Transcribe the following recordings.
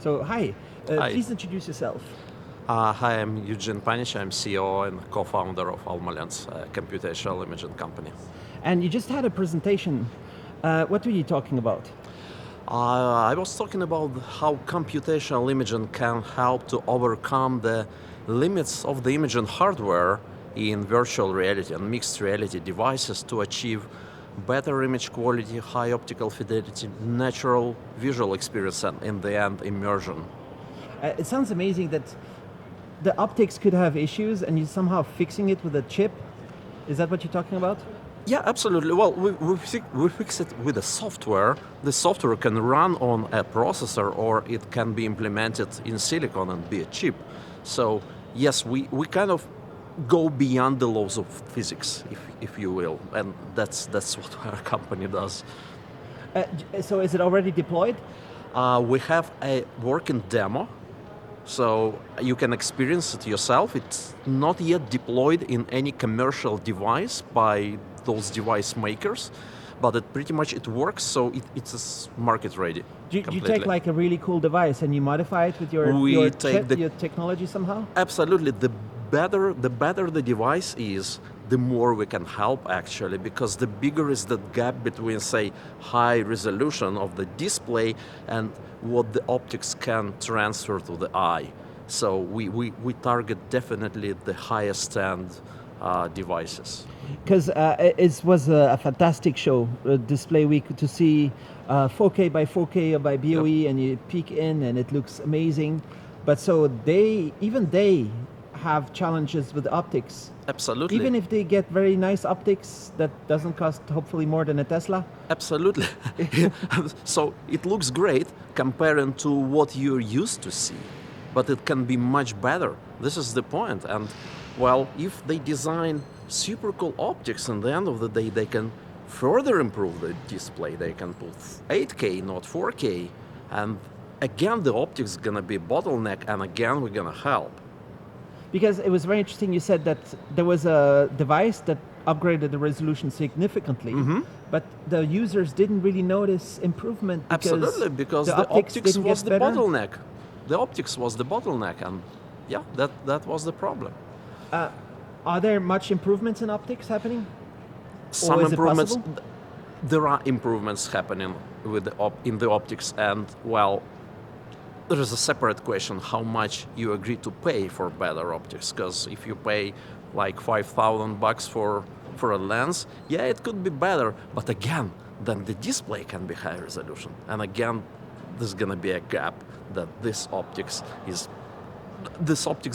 So, hi. Hi. Please introduce yourself. Hi, I'm Eugene Panich. I'm CEO and co-founder of Almalence, a computational imaging company. And you just had a presentation. What were you talking about? I was talking about how computational imaging can help to overcome the limits of the imaging hardware in virtual reality and mixed reality devices to achieve better image quality, high optical fidelity, natural visual experience, and in the end, immersion. It sounds amazing that the optics could have issues and you're somehow fixing it with a chip. Is that what you're talking about? Yeah, absolutely. Well, we fix it with the software. The software can run on a processor or it can be implemented in silicon and be a chip. So yes, we kind of go beyond the laws of physics, if you will, and that's what our company does. So is it already deployed? We have a working demo, so you can experience it yourself. It's not yet deployed in any commercial device by those device makers, but it pretty much it works, so it's market ready. Do you take like a really cool device and you modify it with your technology somehow? Absolutely. The better the device is, the more we can help actually, because the bigger is the gap between, say, high resolution of the display and what the optics can transfer to the eye. So we target definitely the highest end devices. Because it was a fantastic show, display week, to see 4K by 4K or by BOE, yep. And you peek in and it looks amazing. But so they have challenges with optics. Absolutely. Even if they get very nice optics that doesn't cost hopefully more than a Tesla? Absolutely. So it looks great comparing to what you're used to see, but it can be much better. This is the point. And well, if they design super cool optics, in the end of the day, they can further improve the display. They can put 8K, not 4K. And again, the optics is gonna be a bottleneck, and again, we're gonna help. Because it was very interesting, you said that there was a device that upgraded the resolution significantly, but the users didn't really notice improvement. Absolutely, because the optics was the bottleneck. The optics was the bottleneck, and yeah, that was the problem. Are there much improvements in optics happening? Some improvements. There are improvements happening with in the optics, and well, there is a separate question how much you agree to pay for better optics. Because if you pay like $5,000 for a lens, yeah, it could be better. But again, then the display can be high resolution, and again, there's gonna be a gap that this optics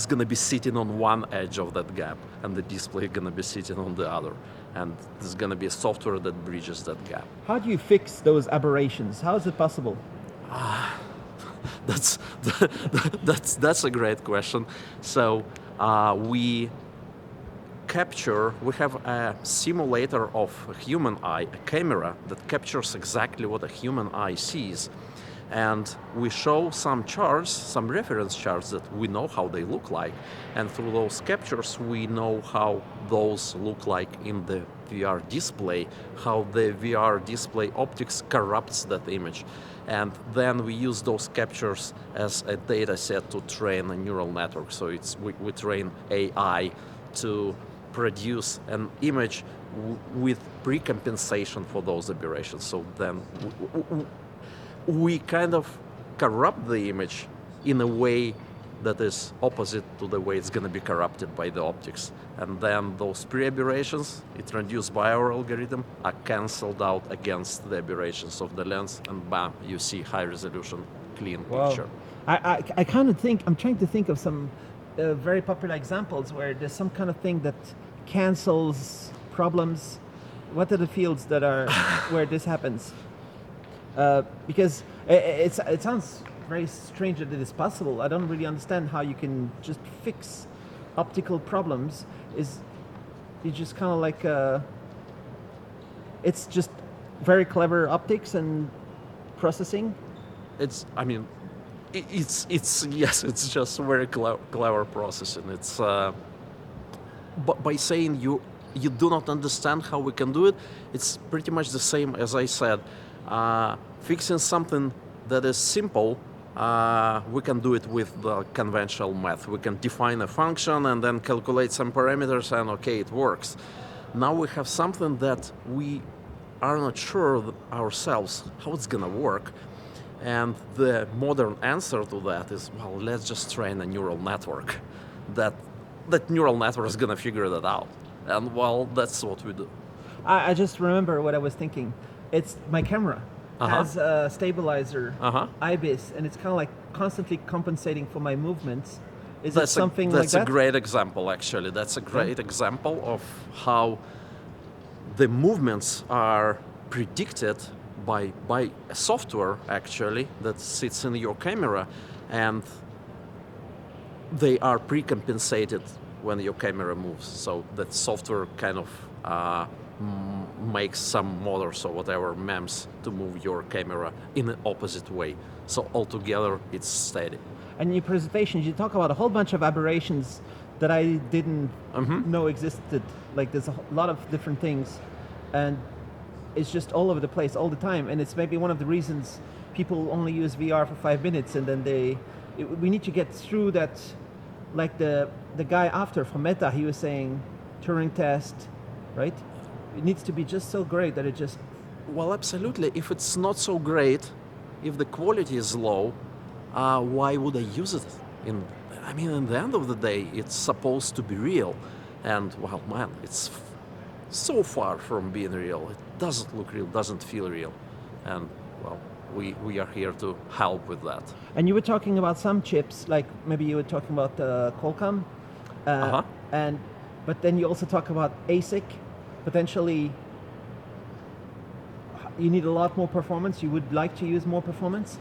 gonna be sitting on one edge of that gap, and the display gonna be sitting on the other. And there's gonna be a software that bridges that gap. How do you fix those aberrations? How is it possible? That's a great question. So we have a simulator of a human eye, a camera that captures exactly what a human eye sees. And we show some charts, some reference charts that we know how they look like. And through those captures, we know how those look like in the VR display, how the VR display optics corrupts that image. And then we use those captures as a data set to train a neural network. So we train AI to produce an image with pre-compensation for those aberrations. So then we kind of corrupt the image in a way that is opposite to the way it's going to be corrupted by the optics. And then those pre-aberrations, introduced by our algorithm, are cancelled out against the aberrations of the lens, and bam, you see high-resolution, clean picture. I kind of think, I'm trying to think of some very popular examples where there's some kind of thing that cancels problems. What are the fields that are where this happens? Because it sounds very strange that it is possible. I don't really understand how you can just fix optical problems. You just kind of like it's just very clever optics and processing. It's just very clever processing. It's but by saying you do not understand how we can do it, it's pretty much the same as I said. Fixing something that is simple we can do it with the conventional math. We can define a function and then calculate some parameters, and okay, it works. Now we have something that we are not sure ourselves how it's gonna work. And the modern answer to that is, well, let's just train a neural network. That neural network is gonna figure that out. And well, that's what we do. I just remember what I was thinking. It's my camera has a stabilizer, IBIS, and it's kind of like constantly compensating for my movements. Is it something like that? That's a great example, actually. That's a great example of how the movements are predicted by a software, actually, that sits in your camera, and they are pre-compensated when your camera moves. So that software kind of makes some motors or whatever MEMS to move your camera in the opposite way. So altogether, it's steady. And in your presentations, you talk about a whole bunch of aberrations that I didn't know existed. Like there's a lot of different things, and it's just all over the place all the time. And it's maybe one of the reasons people only use VR for 5 minutes, and then we need to get through that. Like the guy after from Meta, he was saying Turing test, right? It needs to be just so great that it just... Well, absolutely. If it's not so great, if the quality is low, why would I use it? In the end of the day, it's supposed to be real. And, well, man, it's so far from being real. It doesn't look real, doesn't feel real. And, well, we are here to help with that. And you were talking about some chips, like maybe you were talking about Qualcomm. But then you also talk about ASIC. Potentially, you need a lot more performance. You would like to use more performance?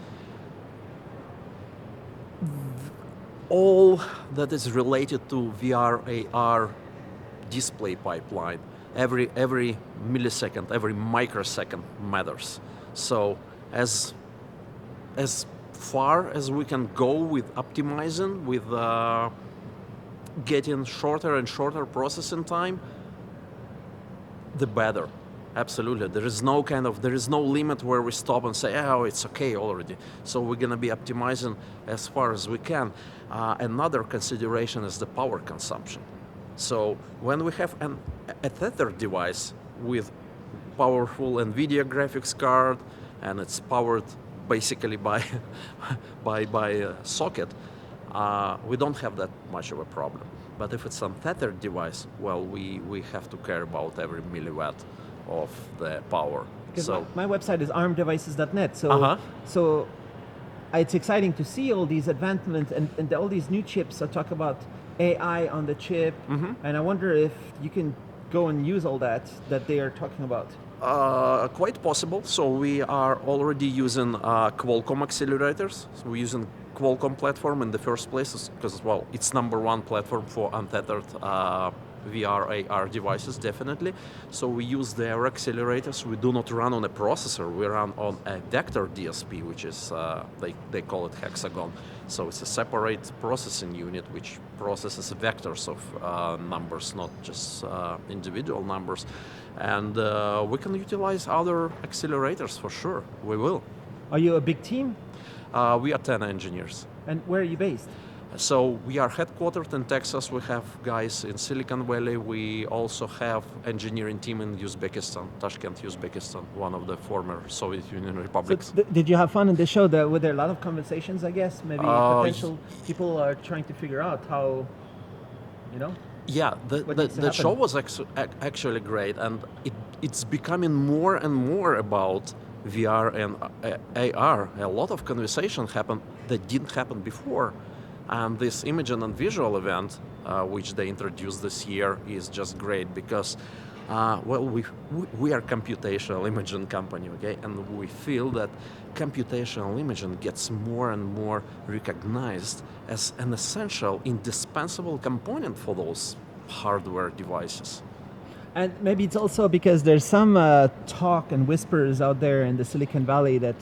All that is related to VR, AR display pipeline, every millisecond, every microsecond matters. So as far as we can go with optimizing, with getting shorter and shorter processing time, the better. Absolutely. There is no limit where we stop and say, oh, it's okay already. So we're going to be optimizing as far as we can. Another consideration is the power consumption. So when we have a tether device with powerful NVIDIA graphics card, and it's powered basically by a socket, we don't have that much of a problem. But if it's an untethered device, well, we have to care about every milliwatt of the power. So my website is armdevices.net. So it's exciting to see all these advancements and all these new chips. I talk about AI on the chip, and I wonder if you can go and use all that they are talking about. Quite possible. So we are already using Qualcomm accelerators. So we're using Qualcomm platform in the first place because, well, it's #1 platform for untethered VR, AR devices, definitely. So we use their accelerators. We do not run on a processor. We run on a vector DSP, which is, they call it hexagon. So it's a separate processing unit which processes vectors of numbers, not just individual numbers. And we can utilize other accelerators for sure. We will. Are you a big team? We are 10 engineers. And where are you based? So we are headquartered in Texas. We have guys in Silicon Valley. We also have engineering team in Uzbekistan, Tashkent, Uzbekistan, one of the former Soviet Union republics. So did you have fun in the show? Were there a lot of conversations, I guess? Maybe potential people are trying to figure out how, Yeah, the show was actually great, and it's becoming more and more about VR and AR. A lot of conversation happened that didn't happen before. And this imaging and visual event, which they introduced this year, is just great because, we are a computational imaging company, okay? And we feel that computational imaging gets more and more recognized as an essential, indispensable component for those hardware devices. And maybe it's also because there's some talk and whispers out there in the Silicon Valley that,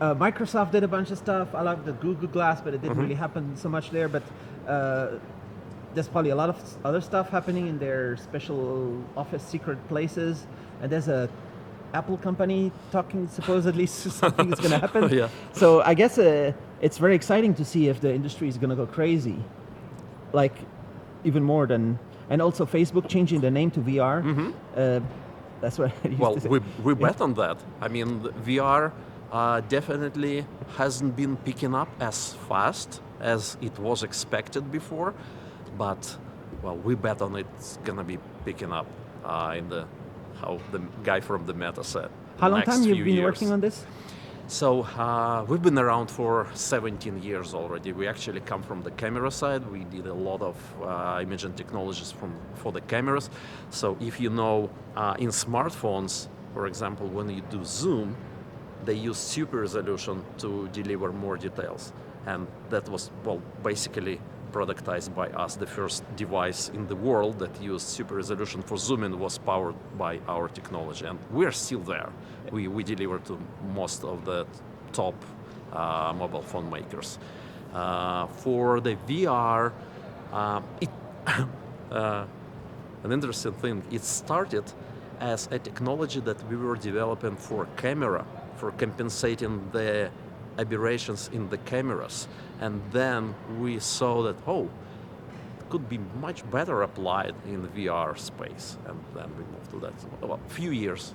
Microsoft did a bunch of stuff. I like the Google Glass, but it didn't really happen so much there. But there's probably a lot of other stuff happening in their special office secret places. And there's a Apple company talking supposedly something is going to happen. Yeah. So I guess it's very exciting to see if the industry is going to go crazy, like even more than, and also Facebook changing the name to VR. That's what I used Well, to say. we bet on that. I mean, the VR definitely hasn't been picking up as fast as it was expected before, but well, we bet on it's gonna be picking up in the how the guy from the Meta said. How long next time you've few been years. working on this? So we've been around for 17 years already. We actually come from the camera side. We did a lot of imaging technologies for the cameras. So if you know, in smartphones, for example, when you do zoom, they use super resolution to deliver more details. And that was, well, basically productized by us. The first device in the world that used super resolution for zooming was powered by our technology, and we're still there. We deliver to most of the top mobile phone makers. For the VR, an interesting thing, it started as a technology that we were developing for camera, for compensating the aberrations in the cameras. And then we saw that, oh, it could be much better applied in the VR space. And then we moved to that. Well, few years.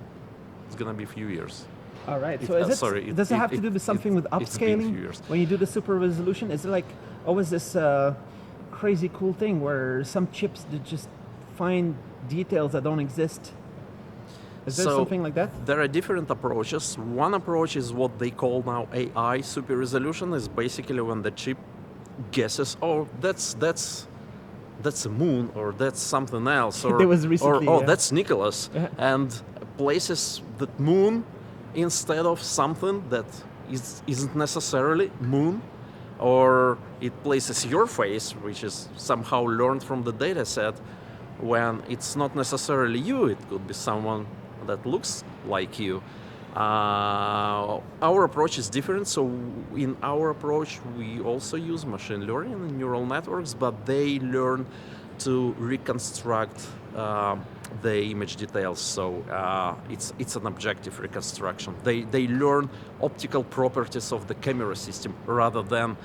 It's going to be a few years. All right. So does it have to do with something with it's been a few upscaling? years. When you do the super resolution, is it like always this crazy cool thing where some chips that just find details that don't exist? Is there So something like that? there are different approaches. One approach is what they call now AI super resolution, is basically when the chip guesses, oh, that's a moon, or that's something else, or There was recently, oh, yeah. that's Nicholas, Yeah. and places that moon instead of something that isn't necessarily moon, or it places your face, which is somehow learned from the data set, when it's not necessarily you, it could be someone that looks like you. Our approach is different, so in our approach we also use machine learning and neural networks, but they learn to reconstruct the image details, so it's an objective reconstruction. They learn optical properties of the camera system rather than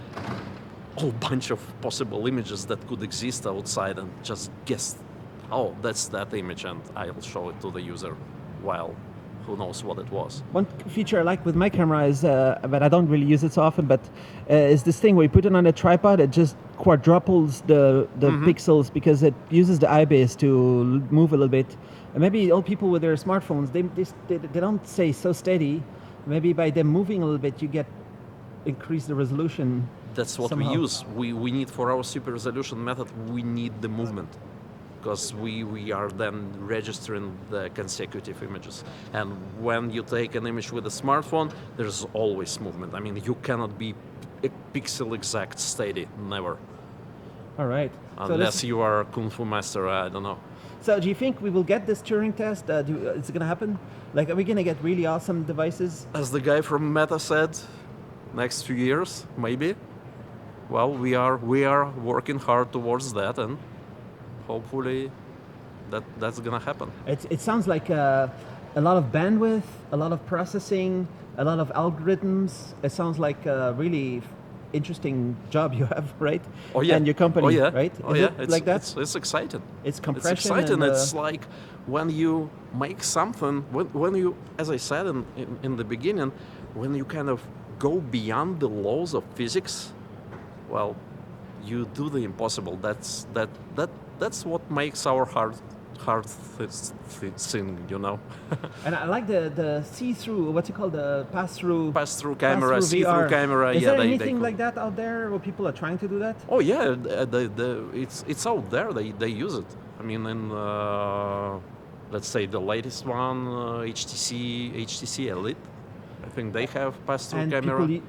a whole bunch of possible images that could exist outside and just guess, oh, that's that image, and I'll show it to the user while who knows what it was. One feature I like with my camera is, but I don't really use it so often, but is this thing where you put it on a tripod, it just quadruples the pixels because it uses the eye base to move a little bit. And maybe all people with their smartphones, they don't stay so steady. Maybe by them moving a little bit, you increase the resolution. That's what somehow. we use. We need, for our super resolution method, we need the movement, because we are then registering the consecutive images. And when you take an image with a smartphone, there's always movement. I mean, you cannot be a pixel exact steady, never. All right. Unless you are a Kung Fu master, I don't know. So do you think we will get this Turing test? Is it going to happen? Like, are we going to get really awesome devices? As the guy from Meta said, next few years, maybe. Well, we are working hard towards that, and hopefully that's gonna happen. It sounds like a lot of bandwidth, a lot of processing, a lot of algorithms. It sounds like a really interesting job you have, right? Oh yeah. And your company, oh, yeah. right? Oh Is yeah. it It's like that? It's exciting. It's compression. It's exciting. and, It's like when you make something, when you, as I said in the beginning, when you kind of go beyond the laws of physics, well, you do the impossible. That's what makes our heart sing, you know. And I like the see-through. What's it called? The pass-through. Pass-through camera, VR. see-through camera. Is yeah, there they anything could. like that out there where people are trying to do that? Oh yeah, it's out there. They use it. I mean, in let's say the latest one, HTC Elite. I think they have pass-through And camera.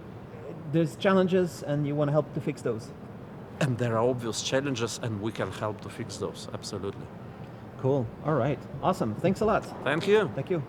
there's challenges, and you want to help to fix those. And there are obvious challenges, and we can help to fix those. Absolutely. Cool. All right. Awesome. Thanks a lot. Thank you. Thank you.